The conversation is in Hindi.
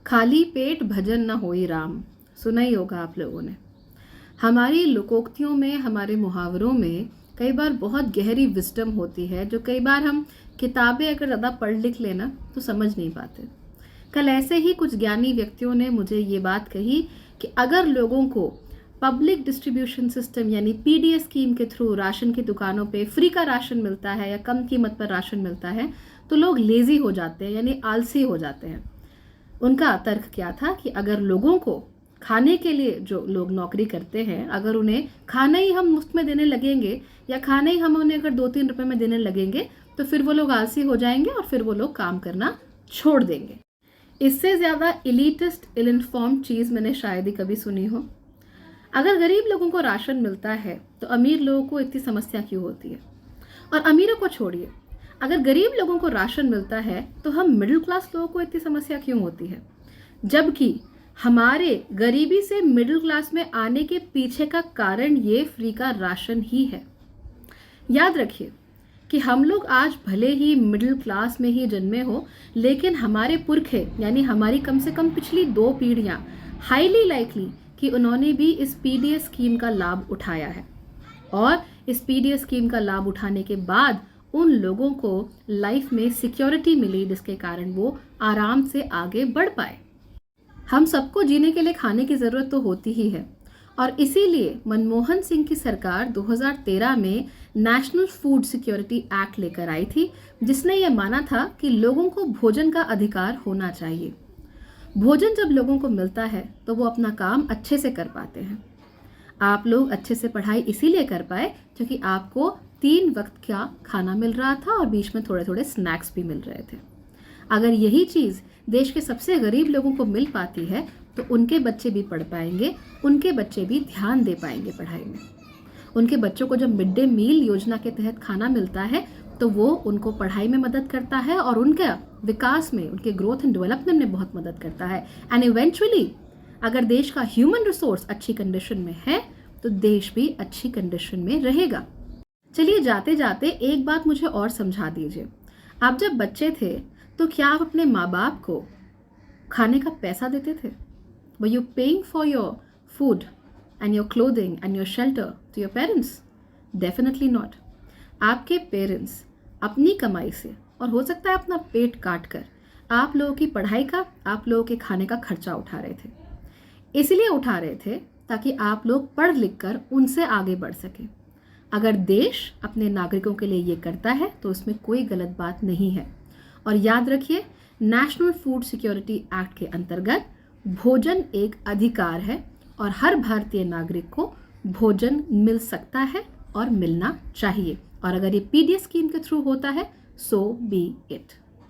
खाली पेट भजन न होई राम, सुना ही होगा आप लोगों ने। हमारी लोकोक्तियों में, हमारे मुहावरों में कई बार बहुत गहरी विजडम होती है, जो कई बार हम किताबें अगर ज़्यादा पढ़ लिख लेना तो समझ नहीं पाते। कल ऐसे ही कुछ ज्ञानी व्यक्तियों ने मुझे ये बात कही कि अगर लोगों को पब्लिक डिस्ट्रीब्यूशन सिस्टम यानी पीडीएस स्कीम के थ्रू राशन की दुकानों पे फ्री का राशन मिलता है या कम कीमत पर राशन मिलता है तो लोग लेजी हो जाते हैं, यानी आलसी हो जाते हैं। उनका तर्क क्या था कि अगर लोगों को खाने के लिए, जो लोग नौकरी करते हैं, अगर उन्हें खाना ही हम मुफ्त में देने लगेंगे या खाना ही हम उन्हें अगर 2-3 रुपए में देने लगेंगे तो फिर वो लोग आलसी हो जाएंगे और फिर वो लोग काम करना छोड़ देंगे। इससे ज्यादा इलीटिस्ट, इल इन्फॉर्म्ड चीज मैंने शायद ही कभी सुनी हो। अगर गरीब लोगों को राशन मिलता है तो अमीर लोगों को इतनी समस्या क्यों होती है? और अमीरों को छोड़िए, अगर गरीब लोगों को राशन मिलता है तो हम मिडिल क्लास लोगों को इतनी समस्या क्यों होती है? जबकि हमारे गरीबी से मिडिल क्लास में आने के पीछे का कारण ये फ्री का राशन ही है। याद रखिए कि हम लोग आज भले ही मिडिल क्लास में ही जन्मे हो, लेकिन हमारे पुरखे यानी हमारी कम से कम पिछली 2 पीढ़ियां हाईली लाइकली कि उन्होंने भी इस पीडीएस स्कीम का लाभ उठाया है। और इस पीडीएस स्कीम का लाभ उठाने के बाद उन लोगों को लाइफ में सिक्योरिटी मिली, जिसके कारण वो आराम से आगे बढ़ पाए। हम सबको जीने के लिए खाने की जरूरत तो होती ही है, और इसीलिए मनमोहन सिंह की सरकार 2013 में नेशनल फूड सिक्योरिटी एक्ट लेकर आई थी, जिसने ये माना था कि लोगों को भोजन का अधिकार होना चाहिए। भोजन जब लोगों को मिलता है तो वो अपना काम अच्छे से कर पाते हैं। आप लोग अच्छे से पढ़ाई इसीलिए कर पाए क्योंकि आपको 3 वक्त का खाना मिल रहा था और बीच में थोड़े थोड़े स्नैक्स भी मिल रहे थे। अगर यही चीज़ देश के सबसे गरीब लोगों को मिल पाती है तो उनके बच्चे भी पढ़ पाएंगे, उनके बच्चे भी ध्यान दे पाएंगे पढ़ाई में। उनके बच्चों को जब मिड डे मील योजना के तहत खाना मिलता है तो वो उनको पढ़ाई में मदद करता है और उनके विकास में, उनके ग्रोथ एंड डेवलपमेंट में बहुत मदद करता है। एंड इवेंचुअली अगर देश का ह्यूमन रिसोर्स अच्छी कंडीशन में है तो देश भी अच्छी कंडीशन में रहेगा। चलिए जाते जाते एक बात मुझे और समझा दीजिए। आप जब बच्चे थे तो क्या आप अपने माँ बाप को खाने का पैसा देते थे? Were you paying for your food and your clothing and your shelter to your parents? Definitely not. आपके पेरेंट्स अपनी कमाई से और हो सकता है अपना पेट काट कर आप लोगों की पढ़ाई का, आप लोगों के खाने का खर्चा उठा रहे थे। इसलिए उठा रहे थे ताकि आप लोग पढ़ लिख कर उनसे आगे बढ़ सके। अगर देश अपने नागरिकों के लिए ये करता है तो उसमें कोई गलत बात नहीं है। और याद रखिए, नेशनल फूड सिक्योरिटी एक्ट के अंतर्गत भोजन एक अधिकार है और हर भारतीय नागरिक को भोजन मिल सकता है और मिलना चाहिए। और अगर ये पीडीएस स्कीम के थ्रू होता है, सो बी इट।